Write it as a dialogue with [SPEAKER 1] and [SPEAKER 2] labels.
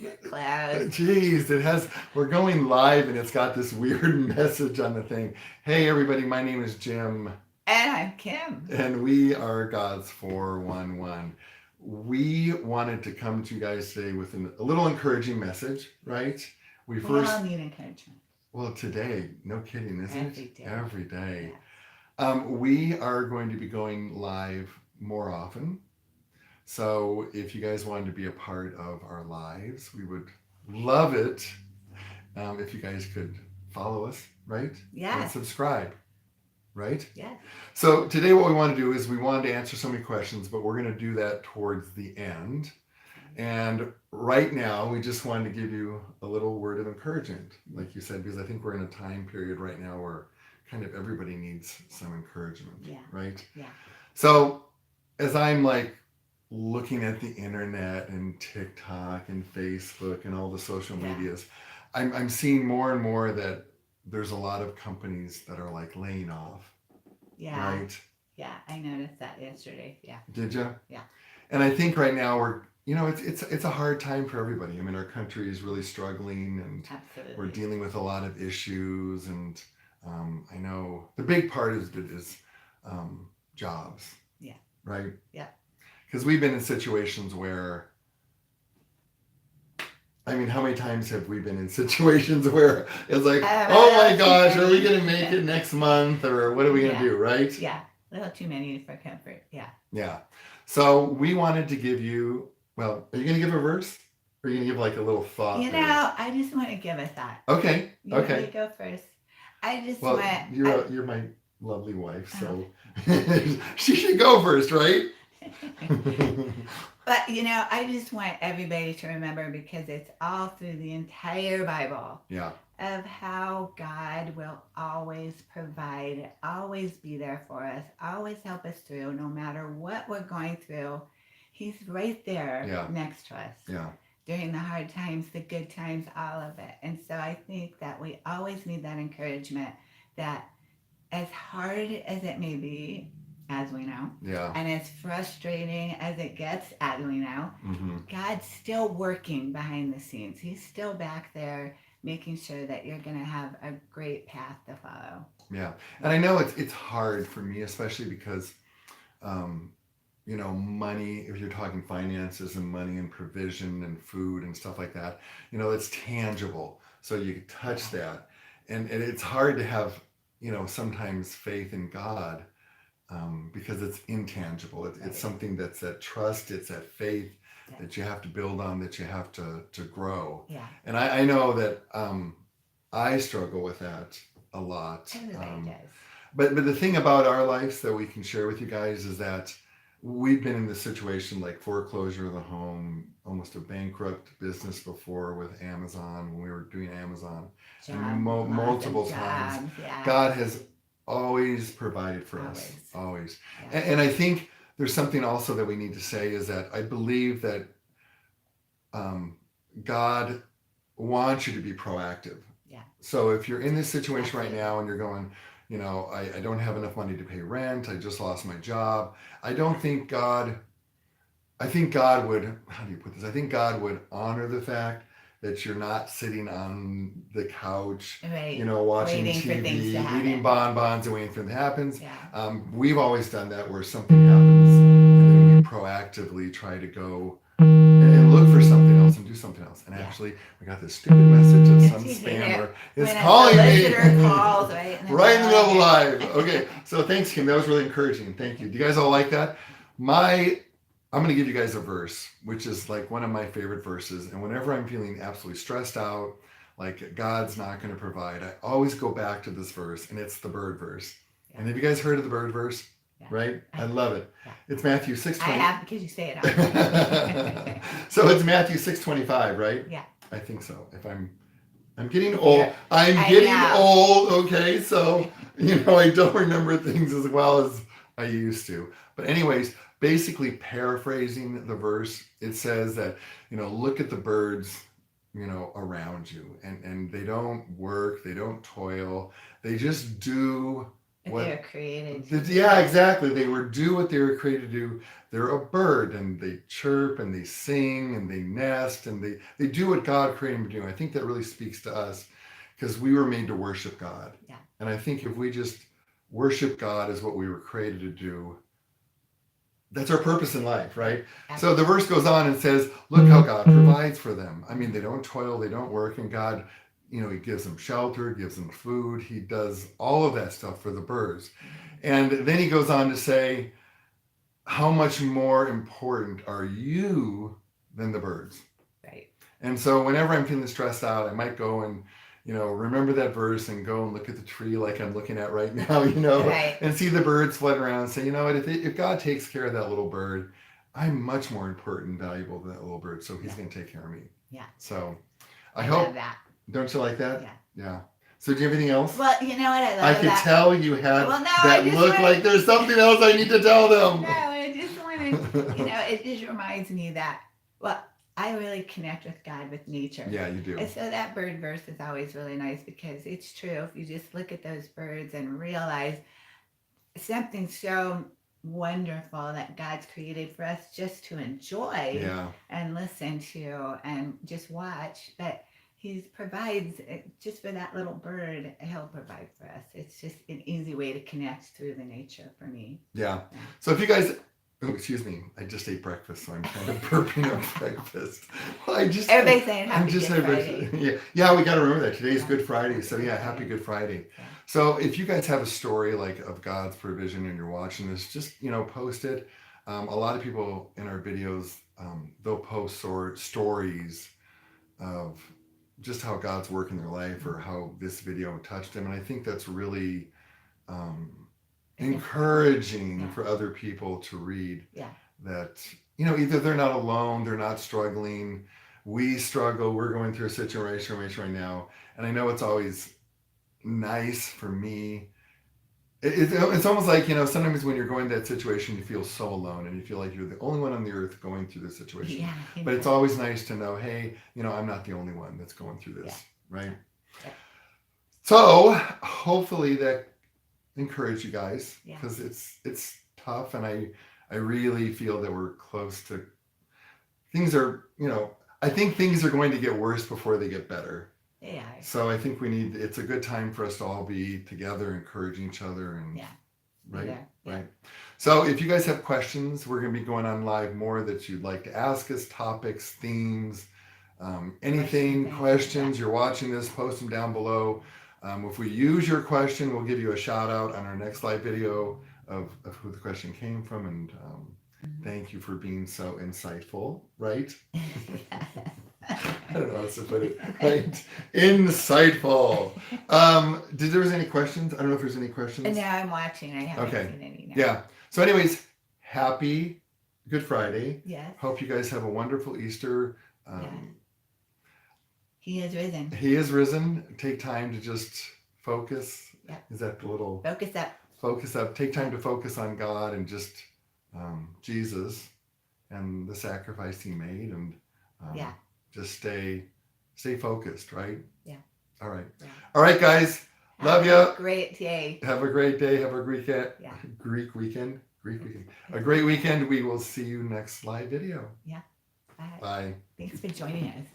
[SPEAKER 1] Close.
[SPEAKER 2] Jeez, it has. We're going live, and it's got this weird message on the thing. Hey, everybody, my name is Jim,
[SPEAKER 1] And I'm Kim.
[SPEAKER 2] and we are God's 411. We wanted to come to you guys today with a little encouraging message, right? We
[SPEAKER 1] We
[SPEAKER 2] first,
[SPEAKER 1] all need encouragement.
[SPEAKER 2] well, today, no kidding, isn't
[SPEAKER 1] Every
[SPEAKER 2] it?
[SPEAKER 1] day.
[SPEAKER 2] Every day.
[SPEAKER 1] Yes.
[SPEAKER 2] We are going to be going live more often. So if you guys wanted to be a part of our lives, we would love it if you guys could follow us, right? And
[SPEAKER 1] Yes.
[SPEAKER 2] subscribe, right?
[SPEAKER 1] Yes.
[SPEAKER 2] So today what we want to do is we wanted to answer so many questions, but we're going to do that towards the end. And right now, we just wanted to give you a little word of encouragement, like you said, because I think we're in a time period right now where kind of everybody needs some encouragement,
[SPEAKER 1] Yeah.
[SPEAKER 2] right?
[SPEAKER 1] Yeah.
[SPEAKER 2] So as I'm like looking at the internet and TikTok and Facebook and all the social
[SPEAKER 1] Yeah.
[SPEAKER 2] medias, I'm seeing more and more that there's a lot of companies that are like laying off,
[SPEAKER 1] Yeah.
[SPEAKER 2] right?
[SPEAKER 1] Yeah. I noticed that yesterday. Yeah.
[SPEAKER 2] Did you?
[SPEAKER 1] Yeah.
[SPEAKER 2] And I think right now it's a hard time for everybody. I mean, our country is really struggling, and
[SPEAKER 1] Absolutely.
[SPEAKER 2] we're dealing with a lot of issues. And I know the big part is jobs.
[SPEAKER 1] Yeah.
[SPEAKER 2] Right.
[SPEAKER 1] Yeah.
[SPEAKER 2] Because we've been in situations where, I mean, how many times have we been in situations where it's like, oh my gosh, are we going to make it next month, or what are we going to do, right?
[SPEAKER 1] Yeah. A little too many for comfort. Yeah.
[SPEAKER 2] Yeah. So we wanted to give you, well, are you going to give a verse? Or are you going to give like a little thought?
[SPEAKER 1] I just want to give a thought.
[SPEAKER 2] Okay.
[SPEAKER 1] You want me to go first? I just want.
[SPEAKER 2] You're my lovely wife, so she should go first, right?
[SPEAKER 1] But I just want everybody to remember, because it's all through the entire Bible.
[SPEAKER 2] Yeah.
[SPEAKER 1] Of how God will always provide, always be there for us, always help us through, no matter what we're going through. He's right there next to us.
[SPEAKER 2] Yeah.
[SPEAKER 1] During the hard times, the good times, all of it. And so I think that we always need that encouragement, that as hard as it may be, as we know, and as frustrating as it gets, as we know, God's still working behind the scenes. He's still back there making sure that you're going to have a great path to follow.
[SPEAKER 2] Yeah. And I know it's hard for me, especially because, money, if you're talking finances and money and provision and food and stuff like that, it's tangible. So you touch that. And it's hard to have, sometimes faith in God because it's intangible. It's something that's that trust, it's that faith that you have to build on, that you have to grow.
[SPEAKER 1] Yeah.
[SPEAKER 2] And I know that I struggle with that a lot.
[SPEAKER 1] Everybody does.
[SPEAKER 2] But the thing about our lives that we can share with you guys is that we've been in this situation like foreclosure of the home, almost a bankrupt business before with Amazon, when we were doing Amazon. And multiple times.
[SPEAKER 1] Yeah.
[SPEAKER 2] God has always provided for us. Always. Yeah. And I think there's something also that we need to say is that I believe that God wants you to be proactive.
[SPEAKER 1] Yeah.
[SPEAKER 2] So if you're in this situation right now and you're going, I don't have enough money to pay rent, I just lost my job, I think God would, how do you put this? I think God would honor the fact that you're not sitting on the couch, watching TV, eating bonbons and waiting for it to happen.
[SPEAKER 1] Yeah.
[SPEAKER 2] We've always done that, where something happens and then we proactively try to go and look for something else and do something else. And actually, we got this stupid message of some spammer is calling me
[SPEAKER 1] calls, right
[SPEAKER 2] in the middle of live. Okay, so thanks, Kim. That was really encouraging. Thank you. Do you guys all like that? I'm going to give you guys a verse, which is like one of my favorite verses. And whenever I'm feeling absolutely stressed out, like God's not going to provide, I always go back to this verse, and it's the bird verse. Yeah. And have you guys heard of the bird verse? Yeah. Right? I love it. Yeah. It's Matthew 6:20.
[SPEAKER 1] I have, because you say it.
[SPEAKER 2] So it's Matthew 6:25, right?
[SPEAKER 1] Yeah.
[SPEAKER 2] I think so. If I'm getting old. I'm getting old. Okay. So, I don't remember things as well as I used to. But anyways, basically paraphrasing the verse, it says that, look at the birds, around you, and they don't work, they don't toil, they just do
[SPEAKER 1] what they were created to do.
[SPEAKER 2] Yeah, exactly. They were do what they were created to do. They're a bird, and they chirp and they sing and they nest, and they do what God created them to do. I think that really speaks to us because we were made to worship God.
[SPEAKER 1] Yeah.
[SPEAKER 2] And I think if we just worship God as what we were created to do, that's our purpose in life, right? Absolutely. So the verse goes on and says, look how God provides for them. I mean, they don't toil, they don't work, and God, he gives them shelter, gives them food. He does all of that stuff for the birds. And then he goes on to say, how much more important are you than the birds?
[SPEAKER 1] Right.
[SPEAKER 2] And so whenever I'm feeling stressed out, I might go and, remember that verse and go and look at the tree like I'm looking at right now,
[SPEAKER 1] right.
[SPEAKER 2] and see the birds flutter around and say, you know what, if God takes care of that little bird, I'm much more important and valuable than that little bird. So he's going to take care of me.
[SPEAKER 1] Yeah.
[SPEAKER 2] So
[SPEAKER 1] I hope that.
[SPEAKER 2] Don't you like that?
[SPEAKER 1] Yeah.
[SPEAKER 2] Yeah. So do you have anything else?
[SPEAKER 1] Well, you know what I love.
[SPEAKER 2] I could tell you had that look like there's something else I need to tell them.
[SPEAKER 1] No, I just wanted, it just reminds me that, I really connect with God, with nature.
[SPEAKER 2] Yeah, you do.
[SPEAKER 1] And so that bird verse is always really nice because it's true. If you just look at those birds and realize something so wonderful that God's created for us just to enjoy and listen to and just watch, but he provides just for that little bird. He'll provide for us. It's just an easy way to connect through the nature for me.
[SPEAKER 2] Yeah. So if you guys, excuse me, I just ate breakfast, so I'm kind of burping up breakfast. Well,
[SPEAKER 1] everybody's saying happy Good Friday.
[SPEAKER 2] Yeah, we got to remember that today's Good Friday. So happy Good Friday. Yeah. So if you guys have a story like of God's provision and you're watching this, just post it. A lot of people in our videos, they'll post stories of just how God's work in their life or how this video touched them. And I think that's really encouraging for other people to read that, either they're not alone, they're not struggling. We struggle. We're going through a situation right now. And I know it's always nice for me. It's almost like, sometimes when you're going through that situation, you feel so alone and you feel like you're the only one on the earth going through this situation. Yeah, but it's always nice to know, hey, I'm not the only one that's going through this, right? Yeah. So hopefully that encouraged you guys because it's tough. And I really feel that we're close to things are, I think things are going to get worse before they get better. Yeah. So I think it's a good time for us to all be together, encouraging each other, and right. So if you guys have questions, we're going to be going on live more that you'd like to ask us, topics, themes, anything, questions. You're watching this, post them down below. If we use your question, we'll give you a shout out on our next live video of who the question came from, and thank you for being so insightful, right? I don't know how else to put it. Right? Insightful. Did there was any questions? I don't know if there's any questions.
[SPEAKER 1] No, I'm watching. I haven't seen any now.
[SPEAKER 2] Yeah. So anyways, happy Good Friday.
[SPEAKER 1] Yes.
[SPEAKER 2] Hope you guys have a wonderful Easter.
[SPEAKER 1] He is risen.
[SPEAKER 2] He is risen. Take time to just focus.
[SPEAKER 1] Yeah.
[SPEAKER 2] Is that the little...
[SPEAKER 1] Focus up.
[SPEAKER 2] Focus up. Take time to focus on God and just Jesus and the sacrifice he made, and just stay focused, right? Yeah. All right. Yeah. All right, guys. Love you.
[SPEAKER 1] Have a great day.
[SPEAKER 2] Have a great day. Have a Greek weekend. A great weekend. We will see you next live video.
[SPEAKER 1] Yeah. Bye.
[SPEAKER 2] Bye.
[SPEAKER 1] Thanks for joining us.